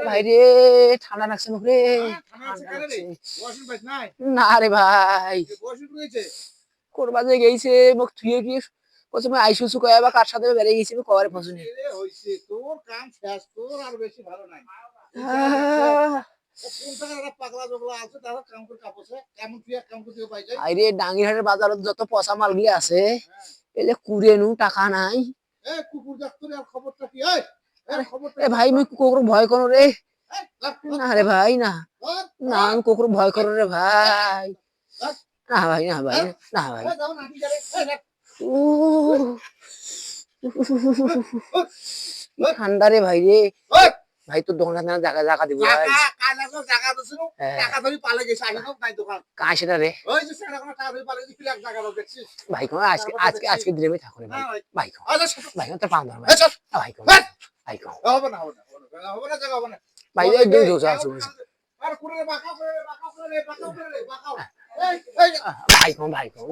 ভাই রে ঠান্ডা লাগছে মুখ রে। না রে ভাই কোরবাজে গেছে মোক থুয়ে গিয়ে প্রথমে আইসুসু কয় বা কার সাথে বেরিয়ে গেছি কবারে পছন্দ হইছে তোর কাম শেষ তোর আর বেশি ভালো নাই আরে ডাঙ্গিরহাটের বাজারত যত পচা মাল গুলি আছে এলে কুড়ে নু টাকা নাই এ ভাই মুই কুকুর ভয় করো রে না রে ভাই না না আমি কুকুর ভয় করো রে ভাই না ভাই না ভাই না ভাই ঠান্ডা রে ভাই রে ভাই তোর দোকানে জায়গা জায়গা দিব ভাই টাকা দিছিল টাকা ধরি পালে গেছে আগে তো নাই দোকান কাই সেটা রে ওই যে সেটা কোন টাকা ধরি পালে দিছি লাখ টাকা দাও দেখছিস ভাই কোন আজকে দিলে থাকো রে ভাই ভাই কোন ভাই তো পাম না ভাই কোন ভাই কোন হবে না জায়গা হবে না ভাই এই দুই দোষ আছে আর করে বাঁকাও করে বাঁকাও এই ভাই কোন ভাই কোন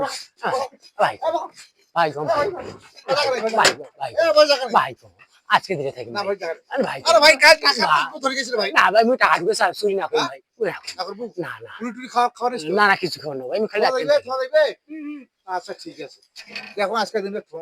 ভাই ভাই কোন ভাই কোন আজকে দিলে থাকি না ভাই ভাই আরে ভাই কাজ টাকা ধরে গেছিল ভাই না ভাই আমি টাকা দিব স্যার চুরি না করি ভাই না না পুরি খাওয়া না না কিছু খাওয়া না ভাই আমি খালি আচ্ছা ঠিক আছে দেখো আজকে দিনে তো